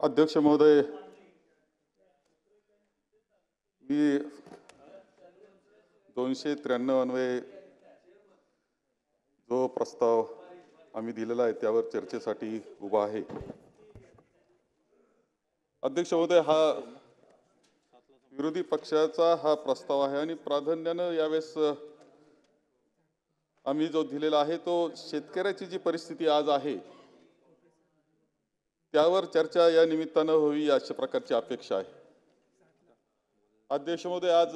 अध्यक्ष महोदय, मी 293 अन्वये जो प्रस्ताव आम्ही दिलेला आहे त्यावर चर्चेसाठी उभा आहे। अध्यक्ष महोदय, हा विरोधी पक्षाचा हा प्रस्ताव आहे आणि प्राधान्याने यावेळेस आम्ही जो दिलेला आहे तो शेतकऱ्याची जी परिस्थिती आज आहे त्यावर चर्चा या निमित्ताने होई अशा प्रकारची अपेक्षा आहे। अध्यक्ष महोदय, आज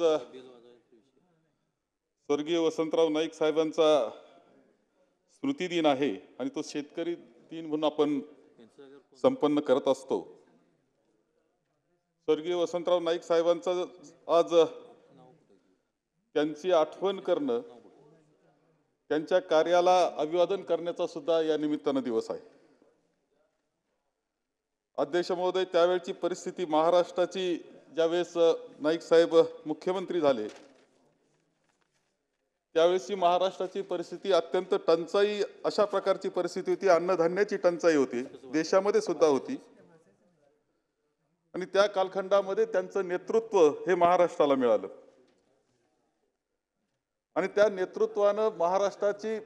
स्वर्गीय वसंतराव नाईक साहेबांचा स्मृती दिन आहे आणि तो शेतकरी दिन म्हणून आपण संपन्न करत असतो। स्वर्गीय वसंतराव नाईक साहेबांचा आज त्यांची आठवण करणं, त्यांच्या कार्याला अभिवादन करण्याचा सुद्धा या निमित्ताने दिवस आहे। अध्यक्ष महोदय, त्यावेळची परिस्थिती महाराष्ट्राची ज्यावेळेस नाईक साहेब मुख्यमंत्री झाले त्यावेळेसची महाराष्ट्राची परिस्थिती अत्यंत टंचाई अशा प्रकारची परिस्थिती होती, अन्नधान्याची टंचाई होती, देशामध्ये सुद्धा होती आणि त्या कालखंडामध्ये त्यांचं नेतृत्व हे महाराष्ट्राला मिळालं आणि त्या नेतृत्वाने महाराष्ट्राची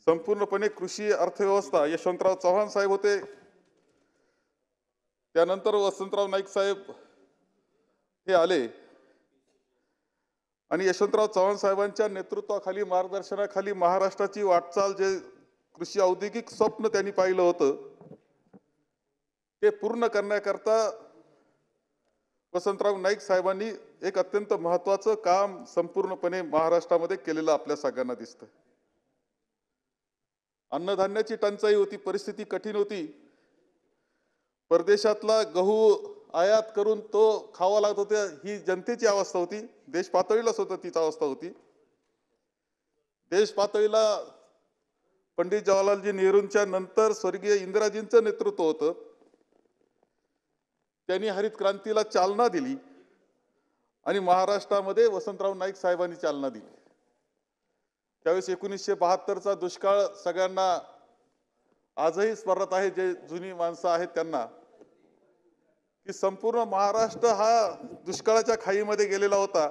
संपूर्णपणे कृषी अर्थव्यवस्था यशवंतराव चव्हाण साहेब होते, त्यानंतर वसंतराव नाईक साहेब हे आले आणि यशवंतराव चव्हाण साहेबांच्या नेतृत्वाखाली मार्गदर्शनाखाली महाराष्ट्राची वाटचाल जे कृषी औद्योगिक स्वप्न त्यांनी पाहिलं होतं ते पूर्ण करण्याकरता वसंतराव नाईक साहेबांनी एक अत्यंत महत्त्वाचं काम संपूर्णपणे महाराष्ट्रामध्ये केलेलं आपल्या सगळ्यांना दिसतं। अन्नधान्याची टंचाई होती, परिस्थिती कठीण होती, परदेशातला गहू आयात करून तो खावा लागत होता, ही जनतेची अवस्था होती, देश पातळीला सुद्धा तीच अवस्था होती। देश पातळीला पंडित जवाहरलालजी नेहरूंच्या नंतर स्वर्गीय इंदिराजींचं नेतृत्व होतं, त्यांनी हरित क्रांतीला चालना दिली आणि महाराष्ट्रामध्ये वसंतराव नाईक साहेबांनी चालना दिली। त्यावेळेस 1972चा दुष्काळ सगळ्यांना आजही स्मरणात आहे, जे जुनी माणसं आहेत त्यांना, की संपूर्ण महाराष्ट्र हा दुष्काळाच्या खाईमध्ये गेलेला होता।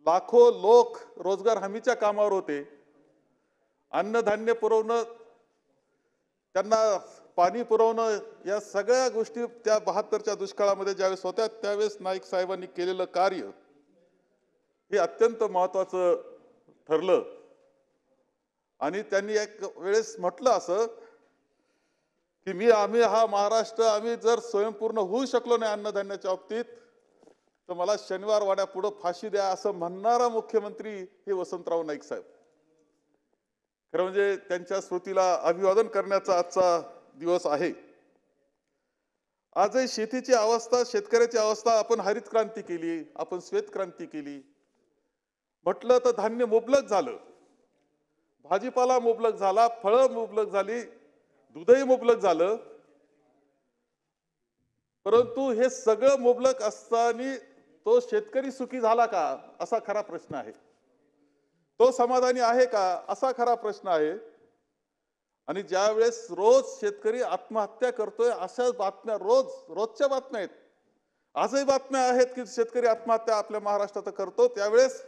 लाखो लोक रोजगार हमीच्या कामावर होते, अन्नधान्य पुरवणं, त्यांना पाणी पुरवणं, या सगळ्या गोष्टी त्या 72च्या दुष्काळामध्ये ज्यावेळेस होत्या त्यावेळेस नाईक साहेबांनी केलेलं कार्य हे अत्यंत महत्त्वाचं ठरलं आणि त्यांनी एक वेळेस म्हटलं असं की आम्ही हा महाराष्ट्र आम्ही जर स्वयंपूर्ण होऊ शकलो नाही अन्नधान्याच्या बाबतीत तर मला शनिवार वाड्या पुढे फाशी द्या असं म्हणणारा मुख्यमंत्री हे वसंतराव नाईक साहेब। खरं म्हणजे त्यांच्या स्मृतीला अभिवादन करण्याचा आजचा दिवस आहे। आजही शेतीची अवस्था, शेतकऱ्याची अवस्था, आपण हरित क्रांती केली, आपण श्वेत क्रांती केली, म्हटलं तर धान्य मुबलक झालं, भाजीपाला मुबलक झाला, फळं मुबलक झाली, दूधही मुबलक झालं, परंतु हे सगळं मुबलक असताना तो शेतकरी सुखी झाला का असा खरा प्रश्न आहे, तो समाधानी आहे का असा खरा प्रश्न आहे। आणि ज्यावेळेस रोज शेतकरी आत्महत्या करतोय अशा बातम्या रोजच्या बातम्या आहेत, आजही बातम्या आहेत की शेतकरी आत्महत्या आपल्या महाराष्ट्रात करतो, त्यावेळेस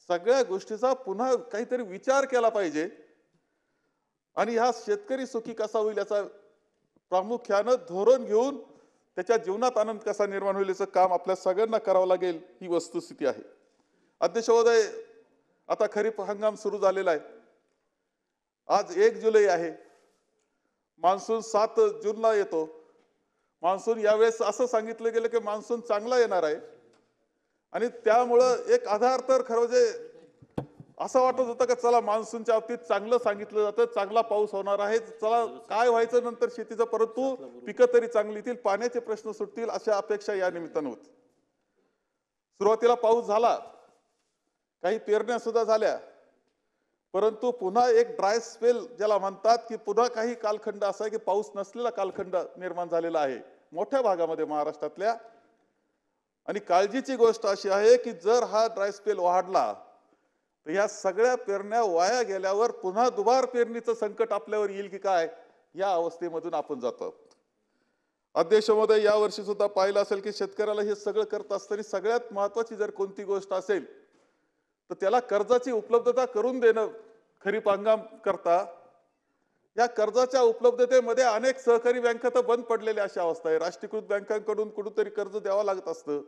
सगळ्या गोष्टीचा पुन्हा काहीतरी विचार केला पाहिजे आणि हा शेतकरी सुखी कसा होईल याचा प्रामुख्याने धोरण घेऊन त्याच्या जीवनात आनंद कसा निर्माण होईल याचं काम आपल्या सगळ्यांना करावं लागेल, ही वस्तुस्थिती आहे। अध्यक्ष महोदय, आता खरीप हंगाम सुरू झालेला आहे, आज 1 जुलै आहे, मान्सून 7 जूनला येतो। मान्सून यावेळेस असं सांगितलं गेलं की मान्सून चांगला येणार आहे आणि त्यामुळं एक आधार तर खरं म्हणजे असं वाटत होतं की चला मान्सूनच्या बाबतीत चांगलं सांगितलं जातं, चांगला पाऊस होणार आहे, चला काय व्हायचं नंतर शेतीचं, परंतु पिकं तरी चांगली येतील, पाण्याचे प्रश्न सुटतील अशा अपेक्षा या निमित्तानं होती। सुरुवातीला पाऊस झाला, काही पेरण्या सुद्धा झाल्या, परंतु पुन्हा एक ड्राय स्पेल ज्याला म्हणतात की पुन्हा काही कालखंड असा आहे की पाऊस नसलेला कालखंड निर्माण झालेला आहे मोठ्या भागामध्ये महाराष्ट्रातल्या। आणि काळजीची गोष्ट अशी आहे की जर हा ड्राय स्पेल वाढला तर या सगळ्या पेरण्या वाया गेल्यावर पुन्हा दुबार पेरणीचं संकट आपल्यावर येईल की काय या अवस्थेमधून आपण जातो. अध्यक्ष महोदय, यावर्षी सुद्धा पाहिलं असेल की शेतकऱ्याला हे सगळं करत असताना सगळ्यात महत्वाची जर कोणती गोष्ट असेल तर त्याला कर्जाची उपलब्धता करून देणं. खरीप हंगाम करता या कर्जाच्या उपलब्धतेमध्ये अनेक सहकारी बँका तर बंद पडलेल्या अशी अवस्था आहे. राष्ट्रीयकृत बँकांकडून कुठेतरी कर्ज द्यावं लागत असतं.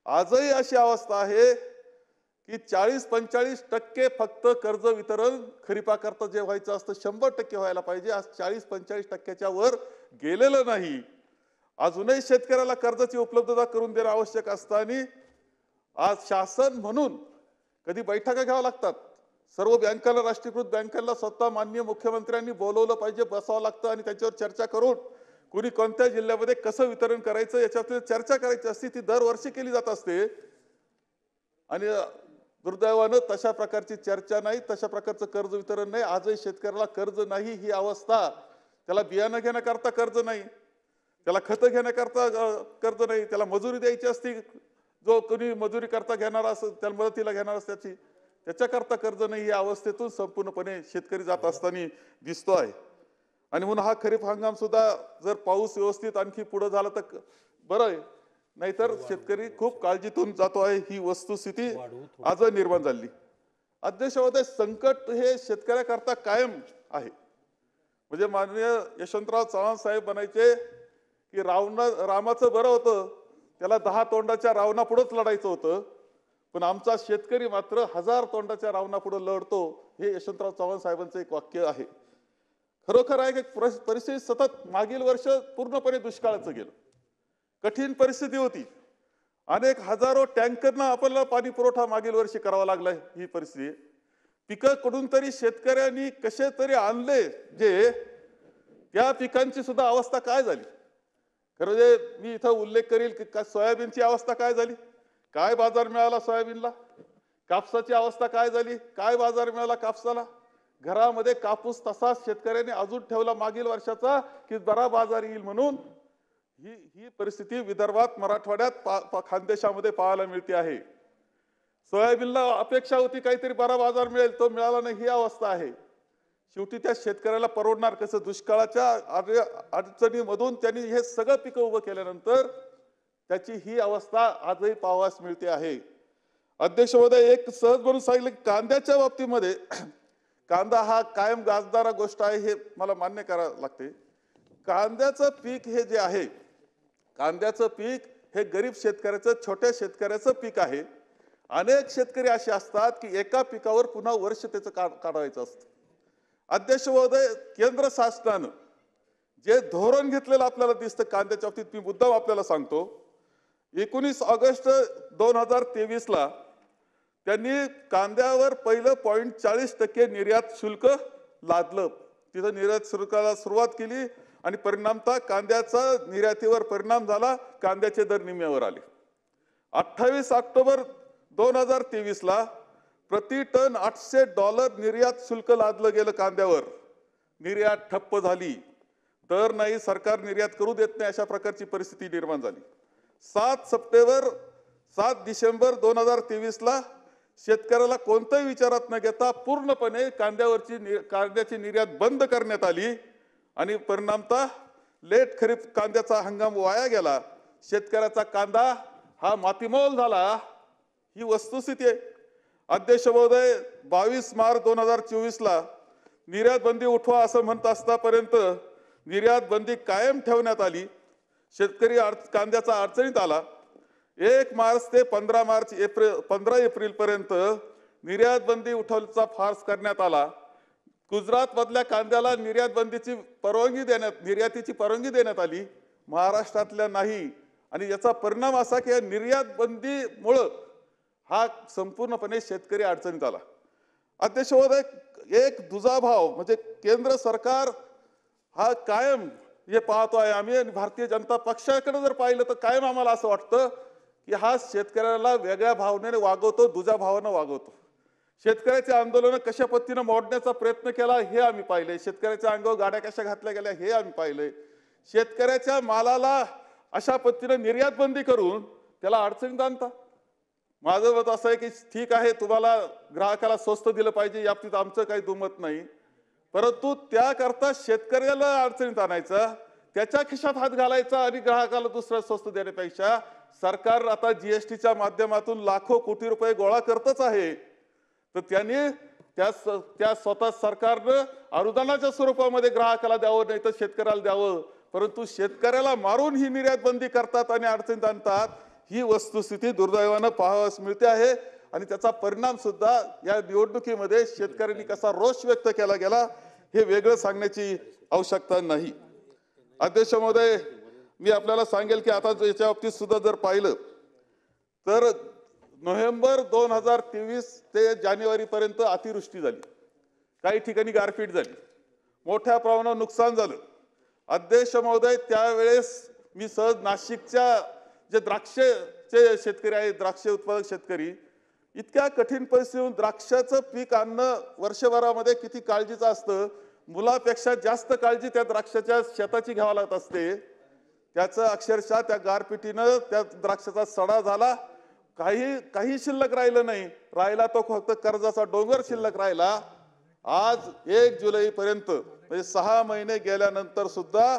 आजही अशी अवस्था आहे की 40-45% फक्त कर्ज वितरण खरीपाकरता जे व्हायचं असतं 100% व्हायला पाहिजे. आज 40-45% वर गेलेलं नाही. अजूनही शेतकऱ्याला कर्जाची उपलब्धता करून देणं आवश्यक असताना आज शासन म्हणून कधी बैठका घ्याव्या लागतात. सर्व बँकांना, राष्ट्रीयकृत बँकांना स्वतः माननीय मुख्यमंत्र्यांनी बोलवलं पाहिजे, बसावं लागतं आणि त्याच्यावर चर्चा करून कुणी कोणत्या जिल्ह्यामध्ये कसं वितरण करायचं याच्यावर चर्चा करायची असते. ती दरवर्षी केली जात असते आणि दुर्दैवानं तशा प्रकारची चर्चा नाही, तशा प्रकारचं कर्ज वितरण नाही. आजही शेतकऱ्याला कर्ज नाही ही अवस्था. त्याला बियाणं घेण्याकरता कर्ज नाही, त्याला खतं घेण्याकरता कर्ज नाही, त्याला मजुरी द्यायची असती, जो कोणी मजुरी करता घेणार असं त्याला मदतीला घेणार असं त्याच्याकरता कर्ज नाही. या अवस्थेतून संपूर्णपणे शेतकरी जात असताना दिसतो आहे. आणि म्हणून हा खरीप हंगाम सुद्धा जर पाऊस व्यवस्थित आणखी पुढे झाला तर बरं आहे, नाहीतर शेतकरी खूप काळजीतून जातो आहे. ही वस्तुस्थिती आज निर्माण झाली. अध्यक्ष महोदय, संकट हे शेतकऱ्याकरता कायम आहे. म्हणजे माननीय यशवंतराव चव्हाण साहेब म्हणायचे की रामाचं बरं होतं, त्याला 10 तोंडाच्या रावणापुढेच लढायचं होतं, पण आमचा शेतकरी मात्र 1000 तोंडाच्या रावणापुढे लढतो. हे यशवंतराव चव्हाण साहेबांचं एक वाक्य आहे. खरोखर आहे की परिस्थिती सतत मागील वर्ष पूर्णपणे दुष्काळाचं गेलं. कठीण परिस्थिती होती. अनेक हजारो टँकरना आपल्याला पाणी पुरवठा मागील वर्षी करावा लागला. ही परिस्थिती पिकं कुठून तरी शेतकऱ्यांनी कसे तरी आणले, जे त्या पिकांची सुद्धा अवस्था काय झाली. खरं जे मी इथं उल्लेख करेल की सोयाबीनची अवस्था काय झाली, काय बाजार मिळाला सोयाबीनला. कापसाची अवस्था काय झाली, काय बाजार मिळाला कापसाला. घरामध्ये कापूस तसाच शेतकऱ्यांनी अजून ठेवला मागील वर्षाचा की बरा बाजार येईल म्हणून. ही परिस्थिती विदर्भात, मराठवाड्यात, खानदेशामध्ये पाहायला मिळते आहे. सोयाबीनला अपेक्षा होती काहीतरी बरा बाजार मिळेल, तो मिळाला नाही. ही अवस्था आहे. शेवटी त्या शेतकऱ्याला परवडणार कसं. दुष्काळाच्या अडचणीमधून त्यांनी हे सगळं पिकं उभं केल्यानंतर त्याची ही अवस्था आजही पाहावयास मिळते आहे. अध्यक्ष महोदय, एक सहज म्हणून सांगितलं की कांद्याच्या बाबतीमध्ये कांदा हा कायम गाजणारा गोष्ट आहे, हे मला मान्य करावं लागते. कांद्याचं पीक हे जे आहे, कांद्याचं पीक हे गरीब शेतकऱ्याचं, छोट्या शेतकऱ्याचं पीक आहे. अनेक शेतकरी असे असतात की एका पिकावर पुन्हा वर्ष त्याचं काढायचं असतं. अध्यक्ष महोदय, केंद्र शासनानं जे धोरण घेतलेलं आपल्याला दिसतं कांद्याच्या बाबतीत, मी मुद्दाम आपल्याला सांगतो. 19 ऑगस्ट 2023 त्यांनी कांद्यावर पहिलं 0.40% निर्यात शुल्क लादलं. तिथं निर्यात शुल्काला सुरुवात केली आणि परिणामतः कांद्याचा निर्यातीवर परिणाम झाला. कांद्याचे दर निम्म्यावर आले. 28 ऑक्टोबर 2023 प्रति टन $800 निर्यात शुल्क लादलं गेलं कांद्यावर. निर्यात ठप्प झाली. दर नाही, सरकार निर्यात करू देत नाही, अशा प्रकारची परिस्थिती निर्माण झाली. 7 डिसेंबर 2023 शेतकऱ्याला कोणत्याही विचारात न घेता पूर्णपणे कांद्याची निर्यात बंद करण्यात आली आणि परिणामतः लेट खरीप कांद्याचा हंगाम वाया गेला. शेतकऱ्याचा कांदा हा मातीमोल झाला. ही वस्तुस्थिती आहे. अध्यक्ष महोदय, 22 मार्च 2024 निर्यात बंदी उठवा असं म्हणत असतापर्यंत निर्यात बंदी कायम ठेवण्यात आली. शेतकरी कांद्याचा अडचणीत आला. 1 मार्च ते 15 एप्रिल पर्यंत निर्यात बंदी उठवण्याचा फार्स करण्यात आला. गुजरात मधल्या कांद्याला निर्यातीची परवानगी देण्यात आली, महाराष्ट्रातल्या नाही. आणि याचा परिणाम असा की निर्यात बंदीमुळे हा संपूर्णपणे शेतकरी अडचणीत आला. अध्यक्ष महोदय, एक दुजाभाव म्हणजे केंद्र सरकार हा कायम हे पाहतो आहे आम्ही, आणि भारतीय जनता पक्षाकडे जर पाहिलं तर कायम आम्हाला असं वाटतं की हा शेतकऱ्याला वेगळ्या भावनेने वागवतो, दुजाभावानं वागवतो. शेतकऱ्याचे आंदोलन कशा पद्धतीने मोडण्याचा प्रयत्न केला हे आम्ही पाहिले. शेतकऱ्याच्या अंगावर गाड्या कशा घातल्या गेल्या हे आम्ही पाहिले. शेतकऱ्याच्या मालाला अशा पद्धतीने निर्यात बंदी करून त्याला अडचणीत आणता. माझं मत असं आहे की ठीक आहे, तुम्हाला ग्राहकाला स्वस्त दिलं पाहिजे, याबाबतीत आमचं काही दुमत नाही, परंतु त्याकरता शेतकऱ्याला अडचणीत आणायचं, त्याच्या खिशात हात घालायचा आणि ग्राहकाला दुसरा स्वस्त देण्यापेक्षा सरकार आता जीएसटीच्या माध्यमातून लाखो कोटी रुपये गोळा करतच आहे. तर त्यांनी त्या स्वतः सरकारनं अनुदानाच्या स्वरूपामध्ये ग्राहकाला द्यावं, नाही तर शेतकऱ्याला द्यावं. परंतु शेतकऱ्याला मारून ही निर्यात बंदी करतात आणि अडचणीत आणतात. ही वस्तुस्थिती दुर्दैवानं पाहावयास मिळते आहे. आणि त्याचा परिणाम सुद्धा या निवडणुकीमध्ये शेतकऱ्यांनी कसा रोष व्यक्त केला गेला हे वेगळं सांगण्याची आवश्यकता नाही. अध्यक्ष महोदय, मी आपल्याला सांगेल की आता याच्या बाबतीत सुद्धा जर पाहिलं तर नोव्हेंबर 2023 ते जानेवारी पर्यंत अतिवृष्टी झाली, काही ठिकाणी गारपीट झाली, मोठ्या प्रमाणावर नुकसान झालं. अध्यक्ष महोदय, त्यावेळेस मी सहज नाशिकच्या जे द्राक्षचे शेतकरी आहेत, द्राक्ष उत्पादक शेतकरी, इतक्या कठीण परिस्थितीतून द्राक्षाचं पीक आणणं वर्षभरामध्ये किती काळजीचं असतं, मुलापेक्षा जास्त काळजी त्या द्राक्षाच्या शेताची घ्यावी लागत असते. त्याचं अक्षरशः त्या गारपिटीनं त्या द्राक्षाचा सडा झाला, काही शिल्लक राहिलं नाही. राहिला तो फक्त कर्जाचा डोंगर शिल्लक राहिला. आज 1 जुलै पर्यंत म्हणजे 6 महिने गेल्यानंतर सुद्धा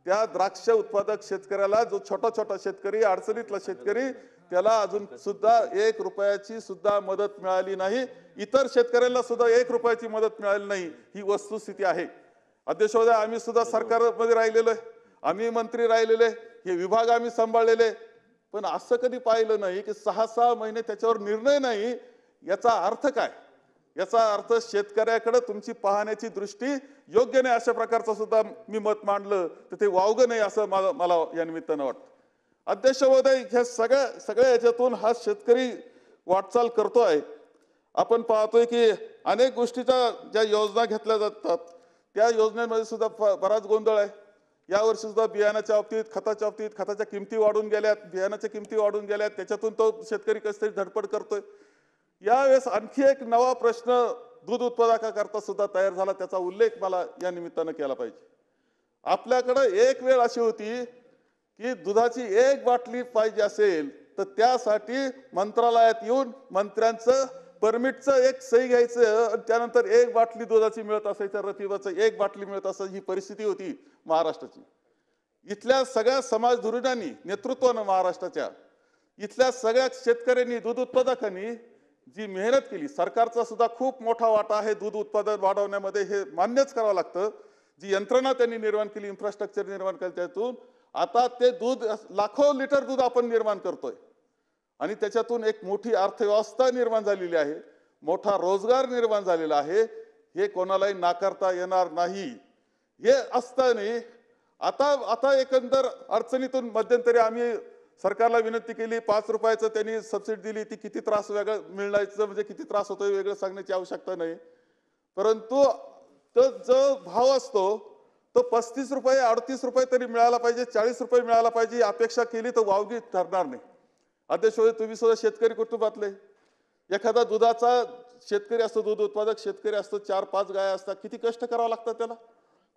त्या द्राक्ष उत्पादक शेतकऱ्याला, जो छोटा छोटा शेतकरी, अडचणीतला शेतकरी, त्याला अजून सुद्धा 1 रुपयाची सुद्धा मदत मिळाली नाही. इतर शेतकऱ्यांना सुद्धा 1 रुपयाची मदत मिळाली नाही. ही वस्तुस्थिती आहे. अध्यक्ष महोदय, आम्ही सुद्धा सरकारमध्ये राहिलेलो आहे, आम्ही मंत्री राहिलेले, हे विभाग आम्ही सांभाळलेले, पण असं कधी पाहिलं नाही की 6-6 महिने त्याच्यावर निर्णय नाही. याचा अर्थ काय? याचा अर्थ शेतकऱ्याकडे तुमची पाहण्याची दृष्टी योग्य नाही. अशा प्रकारचं सुद्धा मी मत मांडलं तर ते वावगं नाही असं मला या निमित्तानं वाटतं. अध्यक्ष महोदय, ह्या सगळ्या याच्यातून हा शेतकरी वाटचाल करतोय. आपण पाहतोय की अनेक गोष्टीच्या ज्या योजना घेतल्या जातात त्या योजनेमध्ये सुद्धा बराच गोंधळ आहे. यावर्षी सुद्धा बियाणाच्या बाबतीत, खताच्या बाबतीत, खताच्या किमती वाढून गेल्यात, बियाणाच्या किमती वाढून गेल्यात, त्याच्यातून तो शेतकरी कसतरी धडपड करतोय. यावेळेस आणखी एक नवा प्रश्न दूध उत्पादकाकरता सुद्धा तयार झाला, त्याचा उल्लेख मला या निमित्तानं केला पाहिजे. आपल्याकडे एक वेळ अशी होती की दुधाची 1 बाटली पाहिजे असेल तर त्यासाठी मंत्रालयात येऊन मंत्र्यांचं परमिटचं एक सही घ्यायचं आणि त्यानंतर 1 बाटली दुधाची मिळत असायचं, रतिबाचं 1 बाटली मिळत असायची. ही परिस्थिती होती महाराष्ट्राची. इथल्या सगळ्या समाज धुरीणांनी, नेतृत्वानं महाराष्ट्राच्या इथल्या सगळ्या शेतकऱ्यांनी, दूध उत्पादकांनी जी मेहनत केली, सरकारचा सुद्धा खूप मोठा वाटा आहे दूध उत्पादन वाढवण्यामध्ये, हे मान्यच करावं लागतं. जी यंत्रणा त्यांनी निर्माण केली, इन्फ्रास्ट्रक्चर निर्माण केलं, त्यातून आता ते दूध लाखो लिटर दूध आपण निर्माण करतोय आणि त्याच्यातून एक मोठी अर्थव्यवस्था निर्माण झालेली आहे, मोठा रोजगार निर्माण झालेला आहे. हे कोणालाही नाकारता येणार नाही. हे असताना आता एकंदर अडचणीतून मध्यंतरी आम्ही सरकारला विनंती केली, 5 रुपयाचं त्यांनी सबसिडी दिली. ती किती त्रास वेगळं मिळण्याचं, म्हणजे किती त्रास होतोय वेगळं सांगण्याची आवश्यकता नाही. परंतु तो जो भाव असतो तो 35 रुपये 38 रुपये तरी मिळाला पाहिजे, 40 रुपये मिळाला पाहिजे. अपेक्षा केली तर वावगी ठरणार नाही. अध्यक्ष महोदय, तुम्ही सुद्धा शेतकरी कुटुंबातले, एखादा दुधाचा शेतकरी असतो, दूध उत्पादक शेतकरी असतो, 4-5 गाया असतात, किती कष्ट करावं लागतात त्याला.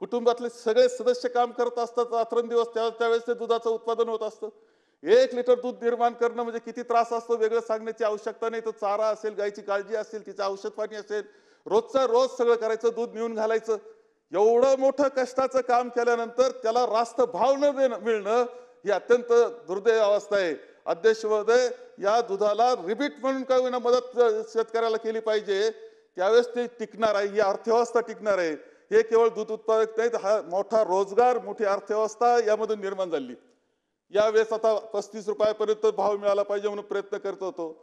कुटुंबातले सगळे सदस्य काम करत असतात रात्रंदिवस, त्यावेळेस ते दुधाचं उत्पादन होत असतं. 1 लिटर दूध निर्माण करणं म्हणजे किती त्रास असतो वेगळं सांगण्याची आवश्यकता नाही. तो चारा असेल, गायची काळजी असेल, तिचं औषध पाणी असेल, रोजचं रोज सगळं करायचं, दूध नेऊन घालायचं. एवढं मोठं कष्टाचं काम केल्यानंतर त्याला रास्त भाव न मिळणं ही अत्यंत दुर्दैव अवस्था आहे. अध्यक्ष महोदय, या दुधाला रिबीट म्हणून काय होईना मदत शेतकऱ्याला केली पाहिजे, त्यावेळेस ते टिकणार आहे, ही अर्थव्यवस्था टिकणार आहे. हे केवळ दूध उत्पादक नाही, हा मोठा रोजगार, मोठी अर्थव्यवस्था यामधून निर्माण झाली. यावेळेस आता 35 रुपयापर्यंत भाव मिळाला पाहिजे म्हणून प्रयत्न करत होतो.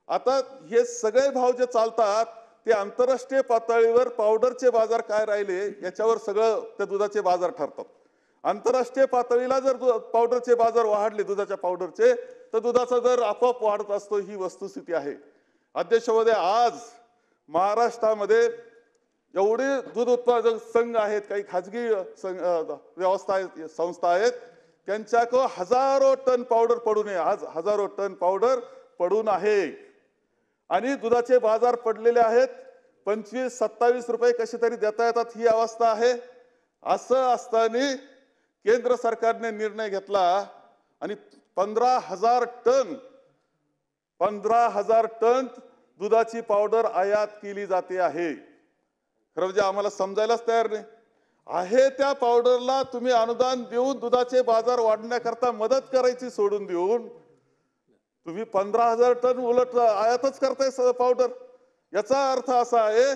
आता हे सगळे भाव जे चालतात ते आंतरराष्ट्रीय पातळीवर पावडरचे बाजार काय राहिले याच्यावर सगळं त्या दुधाचे बाजार ठरतात. आंतरराष्ट्रीय पातळीला जर पावडरचे बाजार वाढले, दुधाच्या पावडरचे, तर दुधाचा दर आपोआप वाढत असतो. ही वस्तुस्थिती आहे. अध्यक्ष महोदय, आज महाराष्ट्रामध्ये एवढे दूध उत्पादक संघ आहेत, काही खाजगी व्यवस्था आहेत, संस्था आहेत, त्यांच्याकडे हजारो टन पावडर पडून आहे. आज हजारो टन पावडर पडून आहे आणि दुधाचे बाजार पडलेले आहेत. 25-27 रुपये कसे तरी देता येतात, ही अवस्था आहे. असं असताना केंद्र सरकारने निर्णय घेतला आणि 15,000 टन दुधाची पावडर आयात केली जाते आहे. खरं म्हणजे आम्हाला समजायलाच तयार नाही. आहे त्या पावडरला तुम्ही अनुदान देऊन दुधाचे बाजार वाढण्याकरता मदत करायची सोडून देऊन तुम्ही 15,000 टन उलट आयातच करताय पावडर. याचा अर्थ असा आहे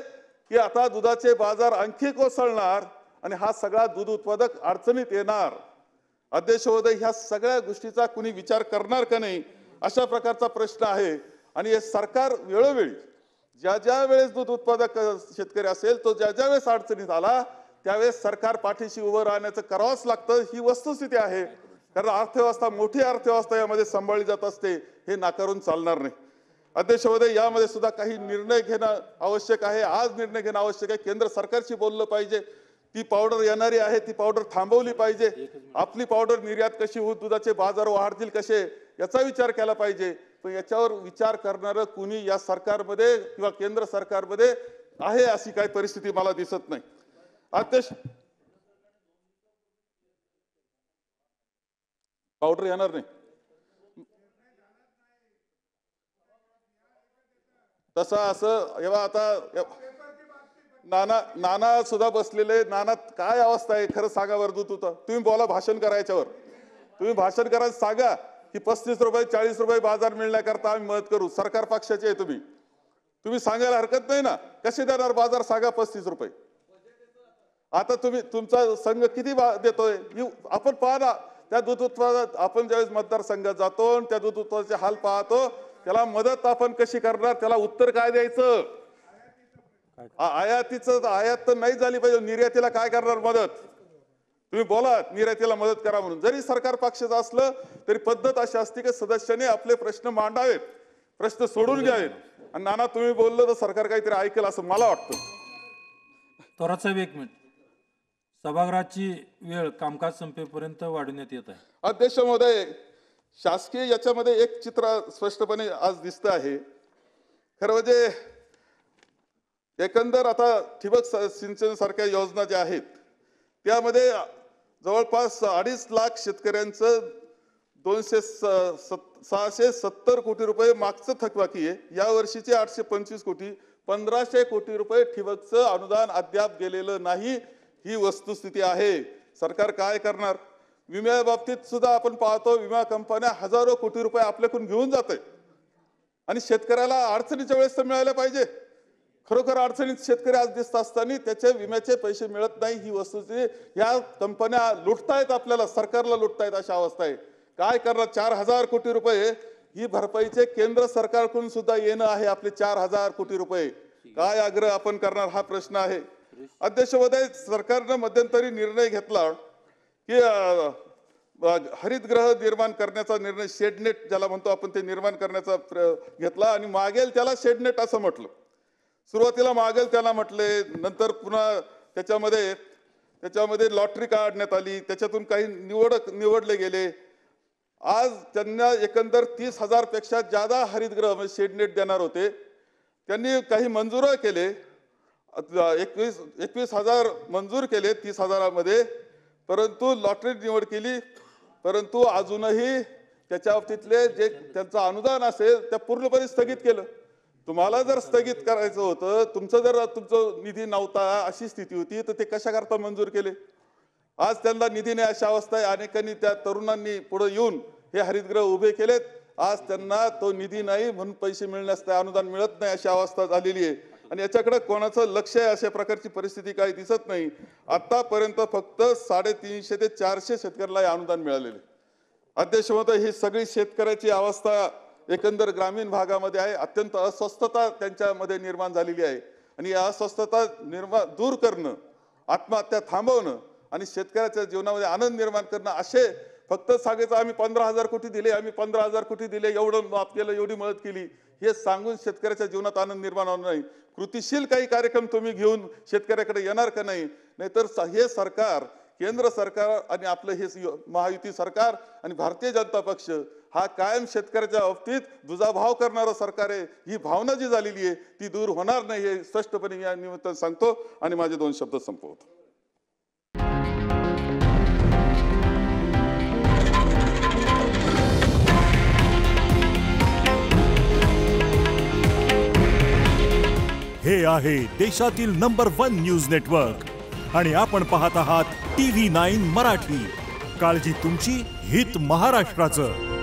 की आता दुधाचे बाजार आणखी कोसळणार आणि हा सगळा दूध उत्पादक अडचणीत येणार. अध्यक्ष महोदय, ह्या सगळ्या गोष्टीचा कुणी विचार करणार का नाही अशा प्रकारचा प्रश्न आहे. आणि हे सरकार वेळोवेळी ज्या ज्या वेळेस दूध उत्पादक शेतकरी असेल तो ज्या ज्या वेळेस अडचणीत आला त्यावेळेस सरकार पाठीशी उभं राहण्याचं करावंच लागतं. ही वस्तुस्थिती आहे. कारण अर्थव्यवस्था मोठी अर्थव्यवस्था यामध्ये सांभाळली जात असते, हे नाकारून चालणार नाही. अध्यक्ष महोदय, यामध्ये सुद्धा काही निर्णय घेणं आवश्यक आहे. आज निर्णय घेणं आवश्यक आहे. केंद्र सरकारशी बोललं पाहिजे. ती पावडर येणारी आहे, ती पावडर थांबवली पाहिजे. आपली पावडर निर्यात कशी होऊन दुधाचे बाजार वाढतील कसे याचा विचार केला पाहिजे. पण याच्यावर विचार करणारं कुणी या सरकारमध्ये किंवा केंद्र सरकारमध्ये आहे अशी काही परिस्थिती मला दिसत नाही. अध्यक्ष, पावडर येणार नाही तसं असं जेव्हा आता नाना सुद्धा बसलेले. नाना काय अवस्था आहे खरं सांगा बरं. दूध होतं तुम्ही बोला, भाषण करायच्यावर तुम्ही भाषण करायचं सांगा की 35 रुपये 40 रुपये बाजार मिळण्याकरता आम्ही मदत करू. सरकार पक्षाचे आहे तुम्ही सांगायला हरकत नाही ना. कसे देणार बाजार सांगा 35 रुपये. आता तुम्ही तुमचा संघ किती देतोय आपण पहा ना. त्या दूध उत्पादक आपण ज्यावेळेस मतदारसंघात जातो त्या दूध उत्पादनाचे हाल पाहतो. त्याला मदत आपण कशी करणार, त्याला उत्तर काय द्यायचं. आयातीचं आयात तर नाही झाली पाहिजे. निर्यातीला काय करणार मदत. तुम्ही बोला निर्यातीला मदत करा म्हणून. जरी सरकार पक्षाचं असलं तरी पद्धत अशी असते की सदस्यांनी आपले प्रश्न मांडावेत, प्रश्न सोडून घ्यावेत. आणि नाना तुम्ही बोललं तर सरकार काहीतरी ऐकेल असं मला वाटतं. थोरात साहेब 1 मिनिट. सभागृहाची वेळ कामकाज संपेपर्यंत वाढवण्यात येत आहे. अध्यक्ष महोदय, शासकीय याच्यामध्ये एक चित्र स्पष्टपणे आज दिसतं आहे. खरं म्हणजे एकंदर आता ठिबक सिंचन सारख्या योजना ज्या आहेत त्यामध्ये जवळपास 2.5 लाख शेतकऱ्यांचं 670 कोटी रुपये मागचं थकबाकी आहे. या वर्षीचे 825 कोटी 1500 कोटी रुपये ठिबकचं अनुदान अद्याप गेलेलं नाही. ही वस्तुस्थिती आहे. सरकार काय करणार. विम्या बाबतीत सुद्धा आपण पाहतो विमा कंपन्या हजारो कोटी रुपये आपल्याकडून घेऊन जाते आणि शेतकऱ्याला अडचणीच्या वेळेस तर मिळायला पाहिजे. खरोखर अडचणीत शेतकरी आज दिसत असताना त्याचे विम्याचे पैसे मिळत नाही. ही वस्तुस्थिती या कंपन्या लुटतायत, आपल्याला सरकारला लुटतायत अशा अवस्था आहे. काय करणार. 4000 कोटी रुपये ही भरपाईचे केंद्र सरकारकडून सुद्धा येणं आहे. आपले 4000 कोटी रुपये काय आग्रह आपण करणार हा प्रश्न आहे. अध्यक्ष महोदय, सरकारनं मध्यंतरी निर्णय घेतला की हरितगृह निर्माण करण्याचा निर्णय, शेडनेट ज्याला म्हणतो आपण, ते निर्माण करण्याचा घेतला आणि मागेल त्याला शेडनेट असं म्हटलं. सुरुवातीला मागेल त्याला म्हटले, नंतर पुन्हा त्याच्यामध्ये लॉटरी काढण्यात आली, त्याच्यातून काही निवडले गेले. आज त्यांना एकंदर 30,000 पेक्षा जादा हरितगृह म्हणजे शेडनेट देणार होते. त्यांनी काही मंजूर केले. 21,000 मंजूर केले 30,000मध्ये, परंतु लॉटरी निवड केली. परंतु अजूनही त्याच्या बाबतीतले जे त्यांचं अनुदान असेल त्या पूर्णपणे स्थगित केलं. तुम्हाला जर स्थगित करायचं होतं, तुमचं निधी नव्हता अशी स्थिती होती तर ते कशा करता मंजूर केले. आज त्यांना निधी नाही अशा अवस्था आहे. अनेकांनी त्या तरुणांनी पुढे येऊन हे हरितगृह उभे केलेत. आज त्यांना तो निधी नाही म्हणून पैसे मिळण्यास अनुदान मिळत नाही अशी अवस्था झालेली आहे. आणि याच्याकडे कोणाचं लक्ष आहे अशा प्रकारची परिस्थिती काही दिसत नाही. आतापर्यंत फक्त 350 ते 400 शेतकऱ्याला अनुदान मिळालेले. अध्यक्ष महोदय, ही सगळी शेतकऱ्याची अवस्था एकंदर ग्रामीण भागामध्ये आहे. अत्यंत अस्वस्थता त्यांच्यामध्ये निर्माण झालेली आहे. आणि या अस्वस्थता दूर करणं, आत्महत्या थांबवणं आणि शेतकऱ्याच्या जीवनामध्ये आनंद निर्माण करणं, असे फक्त सांगायचं आम्ही 15,000 कोटी दिले, आम्ही 15,000 कोटी दिले, एवढं माफ केलं, एवढी मदत केली, हे सांगून शेतकऱ्याच्या जीवनात आनंद निर्माण होणार नाही. कृतीशील काही कार्यक्रम तुम्ही घेऊन शेतकऱ्याकडे येणार का नाही. नाहीतर हे सरकार, केंद्र सरकार आणि आपलं हे महायुती सरकार आणि भारतीय जनता पक्ष हा कायम शेतकऱ्याच्या बाबतीत दुजाभाव करणारं सरकार आहे. ही भावना जी झालेली आहे ती दूर होणार नाही हे स्पष्टपणे या निमित्तानं सांगतो आणि माझे 2 शब्द संपवतो. हे आहे देशातील नंबर 1 न्यूज नेटवर्क आणि आपण पाहत आहात TV9 मराठी. काळजी तुमची, हित महाराष्ट्राचं.